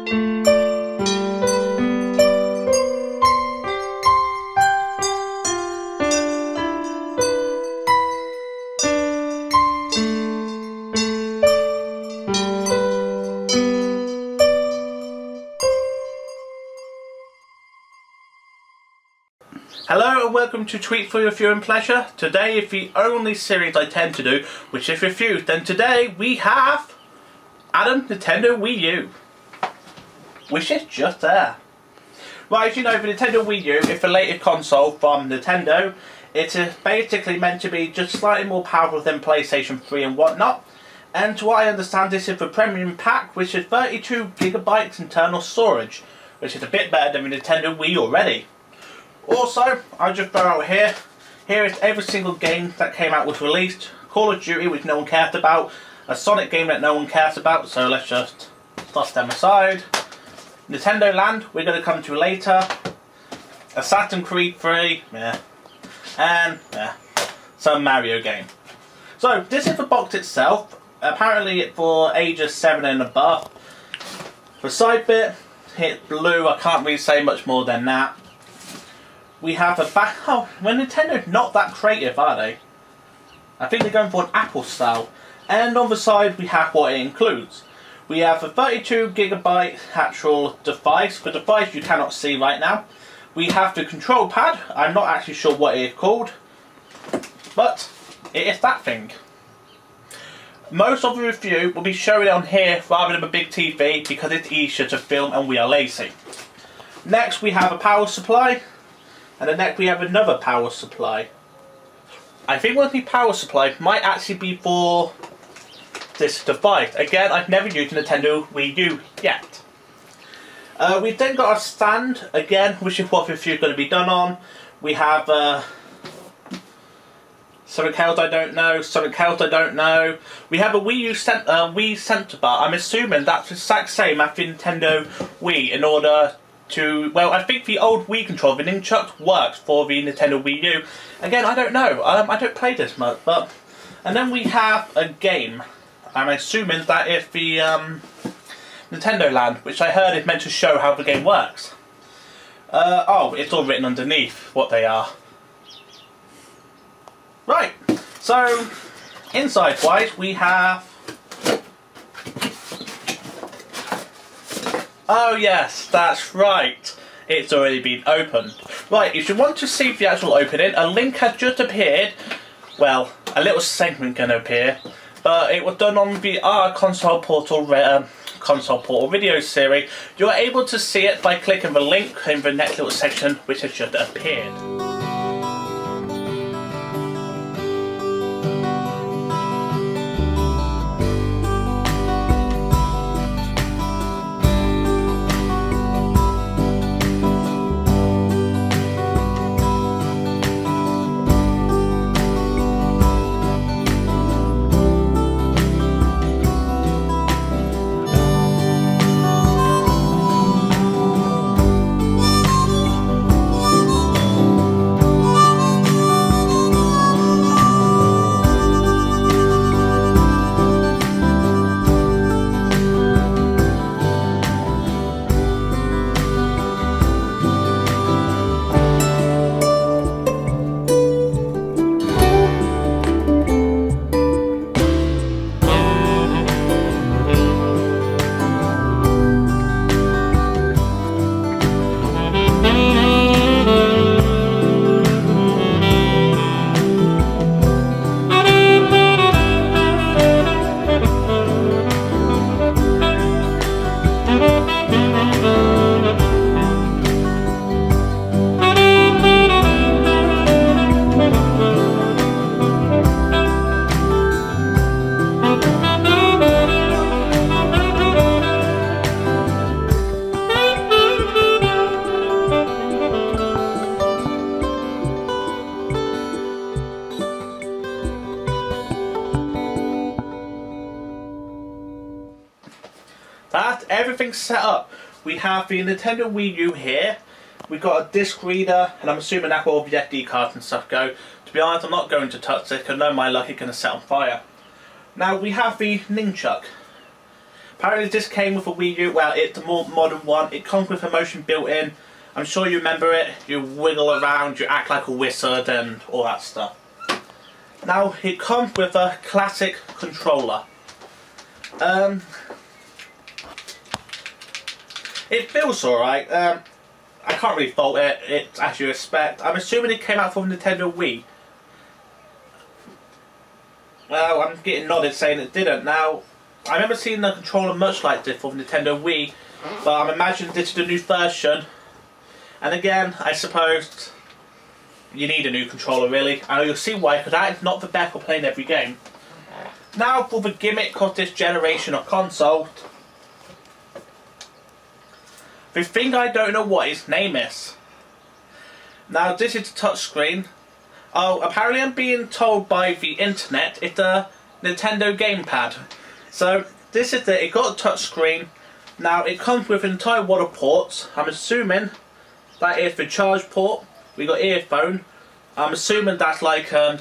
Hello and welcome to Tweet for Your Viewing Pleasure. Today is the only series I tend to do which is reviews. Then today we have Adam Nintendo Wii U, which is just there. Right, as you know, the Nintendo Wii U is the latest console from Nintendo. It is basically meant to be just slightly more powerful than PlayStation 3 and whatnot. And to what I understand, this is the premium pack, which is 32GB internal storage, which is a bit better than the Nintendo Wii already. Also, I'll just throw out here is every single game that came out was released. Call of Duty, which no one cares about. A Sonic game that no one cares about, so let's just toss them aside. Nintendo Land, we're going to come to later. Assassin's Creed 3, yeah. And, yeah, some Mario game. So, this is the box itself. Apparently it's for ages 7 and above. The side bit, it's blue, I can't really say much more than that. We have a back. Oh, well, Nintendo's not that creative, are they? I think they're going for an Apple style. And on the side, we have what it includes. We have a 32GB actual device. The device you cannot see right now. We have the control pad. I'm not actually sure what it is called, but it is that thing. Most of the review will be showing it on here rather than a big TV because it's easier to film and we are lazy. Next, we have a power supply. And then next we have another power supply. I think one of the power supply might actually be for this device. Again, I've never used a Nintendo Wii U yet. We've then got a stand, again, which is what the review is going to be done on. We have something else I don't know, something else I don't know. We have a Wii center bar. I'm assuming that's the exact same as the Nintendo Wii in order to, well, I think the old Wii controller, the Nunchuck, works for the Nintendo Wii U. Again, I don't know. I don't play this much, but... And then we have a game. I'm assuming that is the Nintendo Land, which I heard is meant to show how the game works. Oh, it's all written underneath what they are. Right, so, inside-wise, we have... Oh yes, that's right. It's already been opened. Right, if you want to see the actual opening, a link has just appeared. Well, a little segment can appear, but it was done on the console portal video series. You are able to see it by clicking the link in the next little section, which has just appeared. That's everything set up. We have the Nintendo Wii U here. We've got a disc reader, and I'm assuming that's where all the SD cards and stuff go. To be honest, I'm not going to touch this because I know my luck is going to set on fire. Now we have the Nunchuck. Apparently this came with a Wii U, well, it's the more modern one. It comes with a motion built in. I'm sure you remember it. You wiggle around, you act like a wizard and all that stuff. Now, it comes with a classic controller. It feels alright. I can't really fault it. It's as you expect. I'm assuming it came out from Nintendo Wii. Well, I'm getting nodded saying it didn't. Now, I remember seeing the controller much like this for Nintendo Wii, but I'm imagining this is the new version. And again, I suppose you need a new controller really, and you'll see why, because that is not the best for playing every game. Now for the gimmick of this generation of console. The thing I don't know what its name is. Now this is a touchscreen. Oh, apparently I'm being told by the internet it's a Nintendo gamepad. So this is it, it got a touchscreen. Now it comes with an entire wad of ports. I'm assuming that is the charge port. We got earphone. I'm assuming that's like an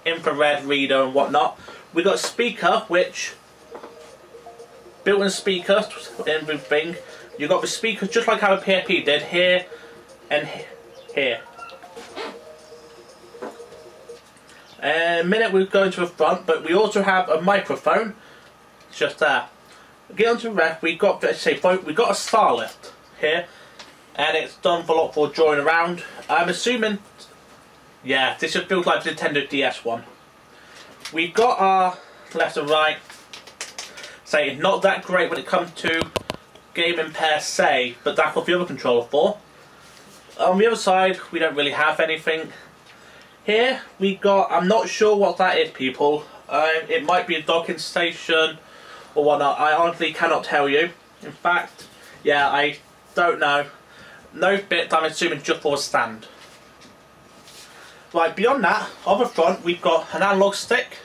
infrared reader and whatnot. We got speaker, which built-in speaker in the thing. You got the speaker just like how a PSP did, here and here. In a minute we'll go into the front, but we also have a microphone just there. Get onto the rest. We got a star lift here, and it's done for a lot for drawing around. I'm assuming, yeah, this just feels like the Nintendo DS one. We've got our left and right. Say it's not that great when it comes to gaming per se, but that's what the other controller for. On the other side, we don't really have anything. Here we got, I'm not sure what that is, people. It might be a docking station or whatnot. I honestly cannot tell you. In fact, yeah, I don't know. No bit, I'm assuming just for a stand. Right, beyond that, on the front, we've got an analog stick.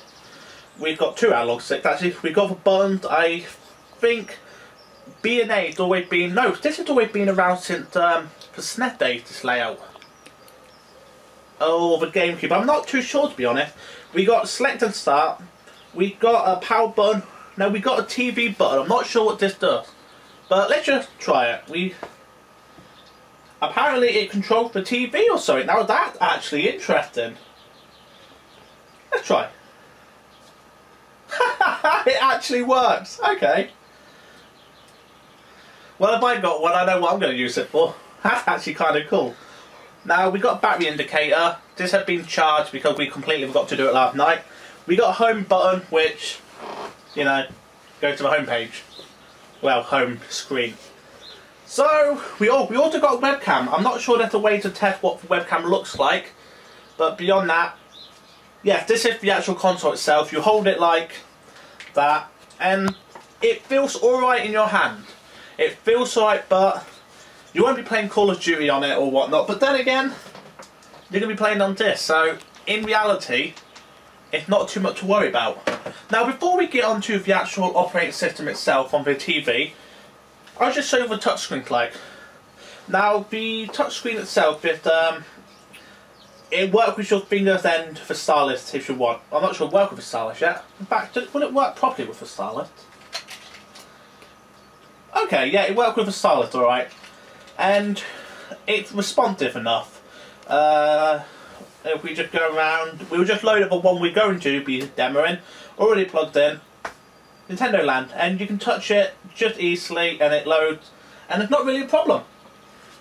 We've got two analog sticks, actually. We've got the buttons. I think B&A's always been, no, this has always been around since the SNES days, this layout. Oh, the GameCube. I'm not too sure, to be honest. We got select and start. We got a power button. No, we got a TV button. I'm not sure what this does, but let's just try it. Apparently it controls the TV or something. Now that's actually interesting. Let's try. It actually works. Okay. Well, if I got one, I know what I'm going to use it for. That's actually kind of cool. Now, we got a battery indicator. This had been charged because we completely forgot to do it last night. We got a home button, which, you know, go to the home page. Well, home screen. So, we also got a webcam. I'm not sure there's a way to test what the webcam looks like. But beyond that, yeah, this is the actual console itself. You hold it like that, and it feels alright in your hand. It feels alright, but you won't be playing Call of Duty on it or whatnot. But then again, you're going to be playing on this. So, in reality, it's not too much to worry about. Now, before we get onto the actual operating system itself on the TV, I'll just show you what the touchscreen's like. Now, the touchscreen itself, it works with your fingers and the stylus if you want. I'm not sure it'll work with the stylus yet. In fact, will it work properly with the stylus? Okay, yeah, it worked with the stylus, alright. And it's responsive enough. If we just go around, we'll just load up the one we're going to be demoing, already plugged in, Nintendo Land, and you can touch it just easily and it loads, and it's not really a problem.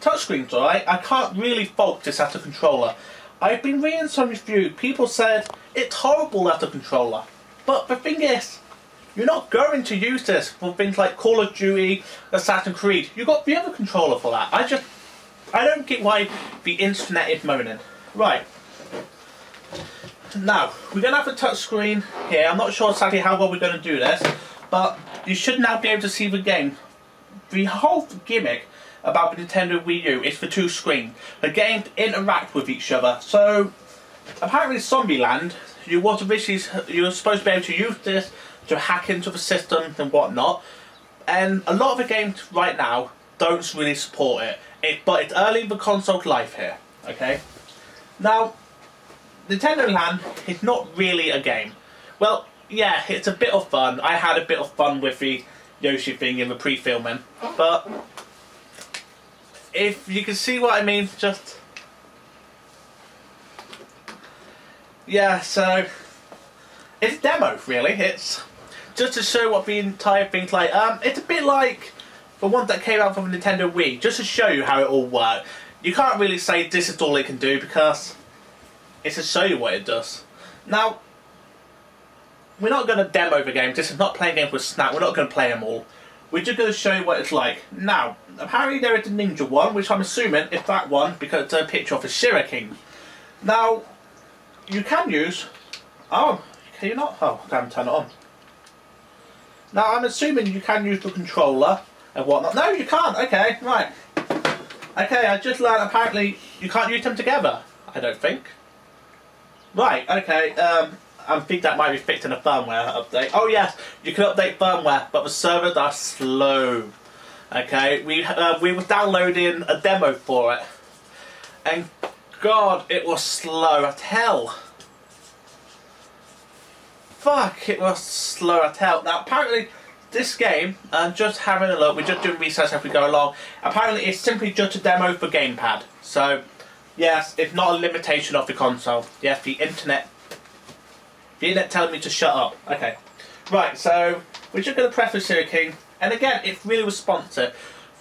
Touchscreen's alright, I can't really fault this as a controller. I've been reading some reviews, people said it's horrible as a controller, but the thing is, you're not going to use this for things like Call of Duty, Assassin's Creed. You've got the other controller for that. I don't get why the internet is moaning. Right. Now, we're going to have a touch screen here. I'm not sure exactly how well we're going to do this, but you should now be able to see the game. The whole gimmick about the Nintendo Wii U is for two screens. The games interact with each other. So, apparently in Zombieland, you were supposed to be able to use this to hack into the system and whatnot. And a lot of the games right now don't really support it. But it's early in the console's life here. Okay? Now, Nintendo Land is not really a game. Well, yeah, it's a bit of fun. I had a bit of fun with the Yoshi thing in the pre-filming. But if you can see what I mean, just yeah. So it's a demo, really. It's just to show what the entire thing's like. It's a bit like the one that came out from the Nintendo Wii, just to show you how it all works. You can't really say this is all it can do because it's to show you what it does. Now, we're not going to demo the game. This is not playing games with Snap. We're not going to play them all. We're just going to show you what it's like. Now, apparently there is a ninja one, which I'm assuming is that one because it's a picture of a Shuriken. Now, you can use... Oh, can you not? Oh, I can't turn it on. Now, I'm assuming you can use the controller and whatnot. No, you can't. Okay, right. Okay, I just learned apparently you can't use them together. I don't think. Right, okay. I think that might be fixed in a firmware update. Oh yes, you can update firmware, but the servers are slow. Okay, we were downloading a demo for it, and God, it was slow as hell. Fuck, it was slow as hell. Now apparently this game, just having a look, we're just doing research as we go along, apparently it's simply just a demo for gamepad. So yes, it's not a limitation of the console. Yes, the internet telling me to shut up. Okay. Right, so we're just going to press the Shuriken, and again, it's really responsive.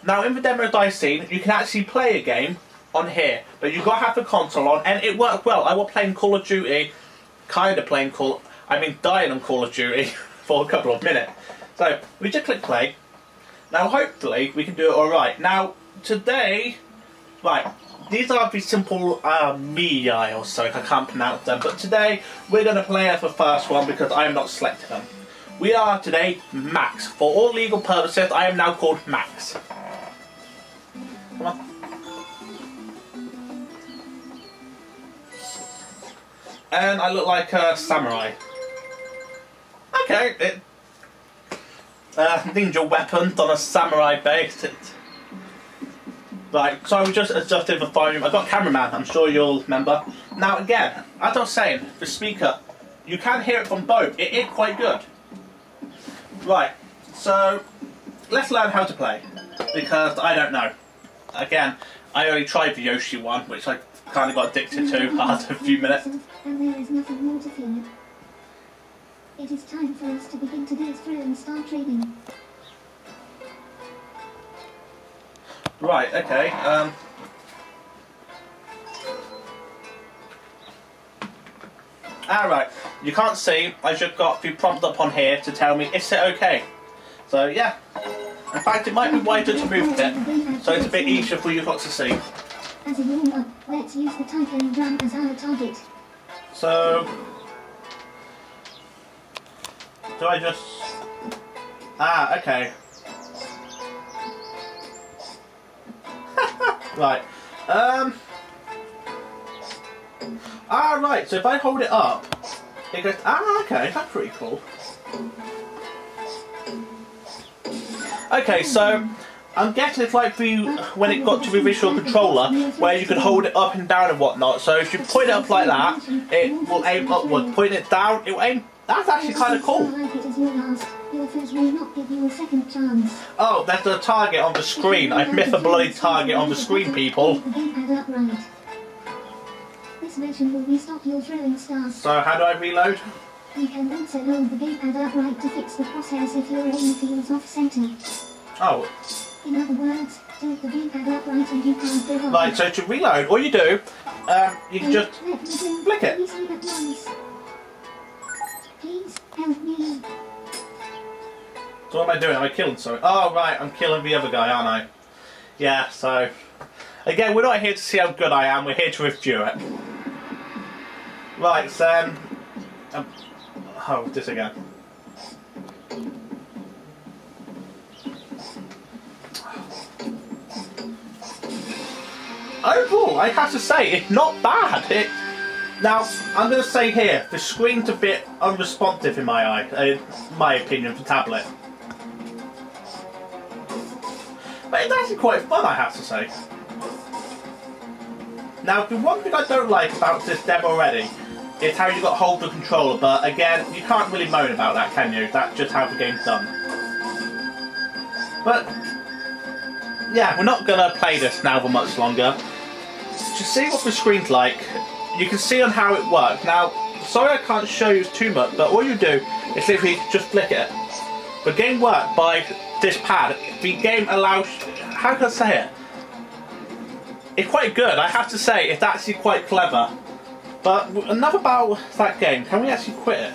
Now, in the demos I've seen, you can actually play a game on here, but you've got to have the console on, and it worked well. I was playing Call of Duty, dying on Call of Duty for a couple of minutes. So, we just click play. Now, hopefully, we can do it alright. Now, today, right, these are the simple Mii or so, if I can't pronounce them, but today we're going to play as the first one because I am not selecting them. We are today Max. For all legal purposes, I am now called Max. Come on. And I look like a samurai. Okay, ninja weapons on a samurai base. Right, so we just adjusted the volume. I've got cameraman, I'm sure you'll remember. Now again, as I was saying, the speaker, you can hear it from both. It is quite good. Right, so let's learn how to play, because I don't know. Again, I only tried the Yoshi one, which I kind of got addicted to after a few minutes. And there is nothing more to fear. It is time for us to begin today's thrilling star training. Right, okay, Alright, you can't see, I just got the prompt up on here to tell me, is it okay? So, yeah. In fact, it might be wider to move a bit, so it's a bit easier for you lot to see. As a warm-up, let's use the Typhoon drum as our target. So... do I just... Ah, okay. Right. Right, so if I hold it up, it goes... Ah, okay, that's pretty cool. Okay, so I'm guessing it's like when it got to the visual controller, where you could hold it up and down and whatnot. So if you point it up like that, it will aim upward. Point it down, it will aim... That's actually kind of cool. Oh, there's a target on the screen. I've missed a bloody target on the screen, people. This mission will restart your thrilling stars. So how do I reload? You can also hold the gamepad upright to fix the crosshairs if your aim feels off center. Oh. In other words, tilt the gamepad upright and you can't go wrong. Right, so to reload, all you do, you can just flick it. Please help me. So what am I doing? Am I killing something? Oh right, I'm killing the other guy, aren't I? Yeah, so... Again, we're not here to see how good I am, we're here to review it. Right, so... oh, this again. Overall, I have to say, it's not bad. Now, I'm going to say here, the screen's a bit unresponsive in my opinion, for tablet. But it's actually quite fun, I have to say. Now, the one thing I don't like about this demo already is how you got to hold the controller, but again, you can't really moan about that, can you? That's just how the game's done. But yeah, we're not gonna play this now for much longer. To see what the screen's like, you can see on how it works. Now, sorry I can't show you too much, but all you do is literally just flick it. The game works by this pad. The game allows, how can I say it? It's quite good, I have to say. It's actually quite clever. But enough about that game. Can we actually quit it?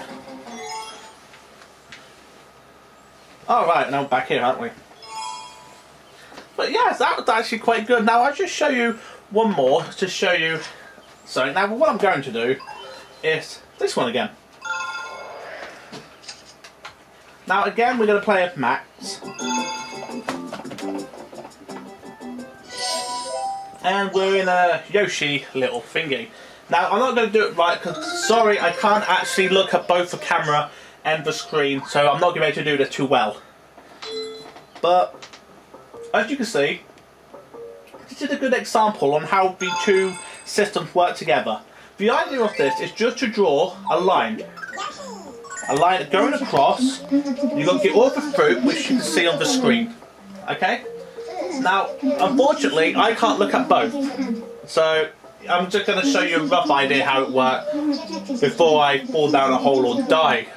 Oh right, now we're back here, aren't we? But yes, that was actually quite good. Now I'll just show you one more to show you. So now what I'm going to do is this one again. Now again we're going to play with Max. And we're in a Yoshi little thingy. Now I'm not going to do it right because sorry I can't actually look at both the camera and the screen, so I'm not going to be able to do this too well. But as you can see, this is a good example on how the two systems work together. The idea of this is just to draw a line going across. You've got to get all the fruit, which you can see on the screen. Okay? Now, unfortunately, I can't look at both. So, I'm just going to show you a rough idea how it works before I fall down a hole or die.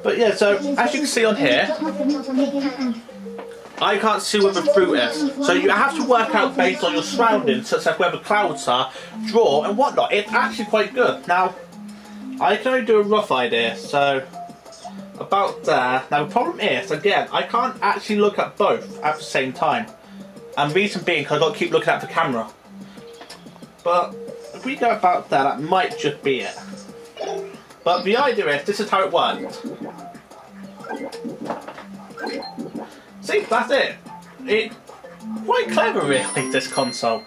But yeah, so as you can see on here, I can't see where the fruit is. So you have to work out based on your surroundings, such as where the clouds are, draw and whatnot. It's actually quite good. Now, I can only do a rough idea, so about there. Now the problem is, again, I can't actually look at both at the same time. And reason being, because I've got to keep looking at the camera. But if we go about there, that might just be it. But the idea is, this is how it works. See, that's it. It's quite clever really, this console.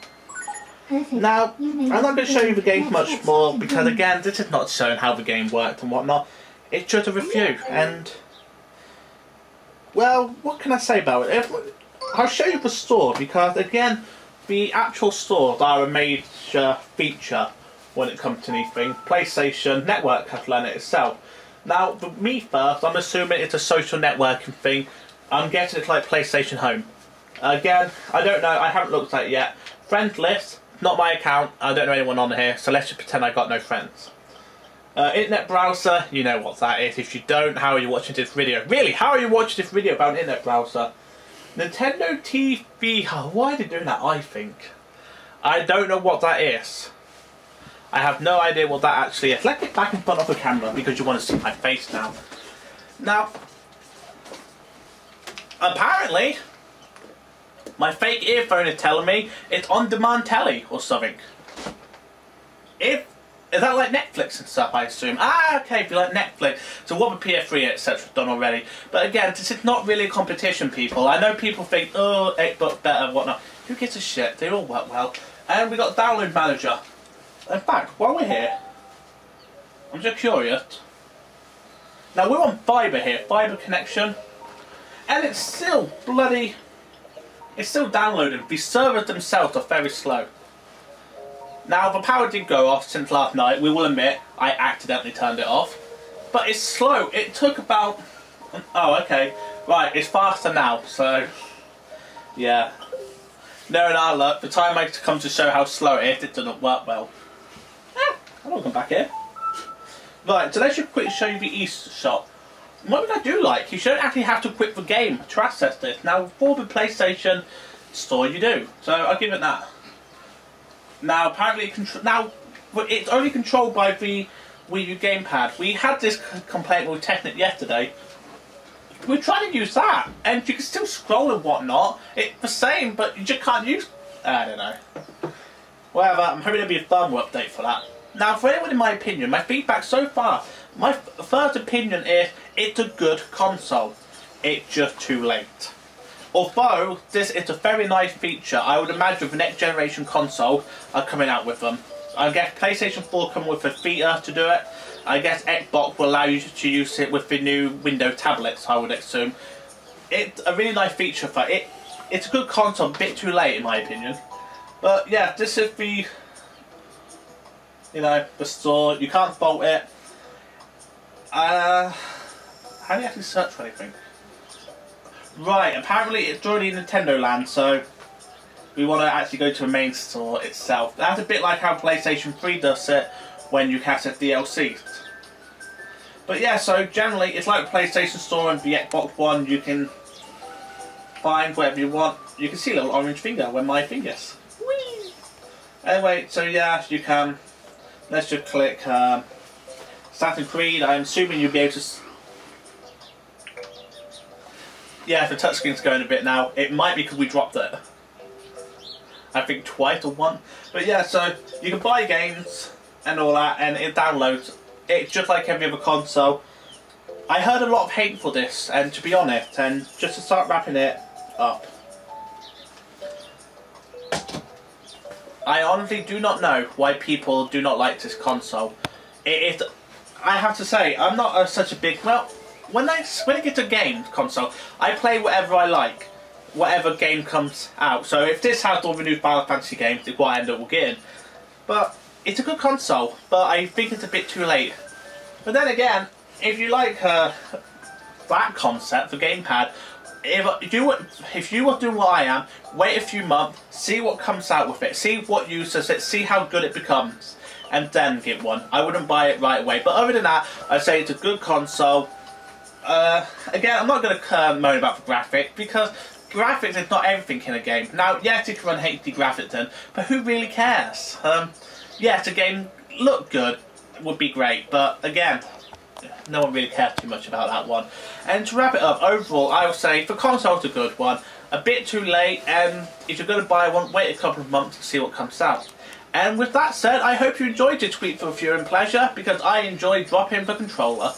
Now, I'm not going to show you the game much more, because again, this is not showing how the game worked and whatnot. It's just a review, and well, what can I say about it? I'll show you the store, because again, the actual stores are a major feature when it comes to anything. PlayStation Network has learned it itself. Now, for me first, I'm assuming it's a social networking thing. I'm guessing it's like PlayStation Home. Again, I don't know, I haven't looked at it yet. Friends list, not my account, I don't know anyone on here, so let's just pretend I got no friends. Internet browser, you know what that is. If you don't, how are you watching this video? Really, how are you watching this video about an internet browser? Nintendo TV, why are they doing that, I think? I don't know what that is. I have no idea what that actually is. Let's get back in front of the camera because you want to see my face now. Now, apparently, my fake earphone is telling me it's on-demand telly or something. Is that like Netflix and stuff, I assume? Ah, okay, if you like Netflix. So what the PS3, etc. done already. But again, this is not really a competition, people. I know people think, oh, 8-bucks better, whatnot. Who gives a shit? They all work well. And we got Download Manager. In fact, while we're here, I'm just curious. Now we're on fibre here, fibre connection. And it's still bloody... It's still downloading. The servers themselves are very slow. Now, the power did go off since last night. We will admit, I accidentally turned it off. But it's slow. It took about... Oh, okay. Right, it's faster now, so... Yeah. No, no, look. The time I come to show how slow it is, it doesn't work well. I don't come back here. Right, so let's just quickly show you the eShop. What would I do like? You shouldn't actually have to quit the game to access this. Now, for the PlayStation Store, you do. So, I'll give it that. Now, apparently, it's only controlled by the Wii U gamepad. We had this complaint with Technic yesterday. We tried to use that, and you can still scroll and whatnot. It's the same, but you just can't use... I don't know. Whatever, I'm hoping there'll be a firmware update for that. Now, for anyone in my opinion, my feedback so far, my first opinion is it's a good console. It's just too late. Although, this is a very nice feature, I would imagine the next generation console are coming out with them. I guess PlayStation 4 come with a Vita to do it. I guess Xbox will allow you to use it with the new Windows tablets, I would assume. It's a really nice feature for it. It's a good console, a bit too late in my opinion. But yeah, this is the... You know, the store. You can't fault it. How do you actually search for anything? Right, apparently it's during Nintendo Land, so we want to actually go to the main store itself. That's a bit like how PlayStation 3 does it when you can access DLC. But yeah, so generally it's like the PlayStation Store and the Xbox One. You can find whatever you want. You can see a little orange finger with my fingers. Whee! Anyway, so yeah, you can. Let's just click Assassin's Creed. I'm assuming you'll be able to. Yeah, the touchscreen's going a bit now. It might be because we dropped it. I think twice or once. But yeah, so you can buy games and all that, and it downloads. It's just like every other console. I heard a lot of hate for this, and to be honest, and just to start wrapping it up, I honestly do not know why people do not like this console. I have to say, I'm not such a big... Well, when I get a game console, I play whatever I like. Whatever game comes out. So if this has all the new Final Fantasy games, it's what I end up getting. But it's a good console, but I think it's a bit too late. But then again, if you like that concept for gamepad, if you will do what I am, wait a few months, see what comes out with it, see what uses it, see how good it becomes, and then get one. I wouldn't buy it right away. But other than that, I'd say it's a good console. Again, I'm not going to moan about the graphics, because graphics is not everything in a game. Now, yes, it can run HD graphics in, but who really cares? Yes, a game look good would be great, but again, no one really cares too much about that one. And to wrap it up, overall, I would say the console's a good one. A bit too late, and if you're going to buy one, wait a couple of months to see what comes out. And with that said, I hope you enjoyed this tweet for your pleasure, because I enjoyed dropping the controller.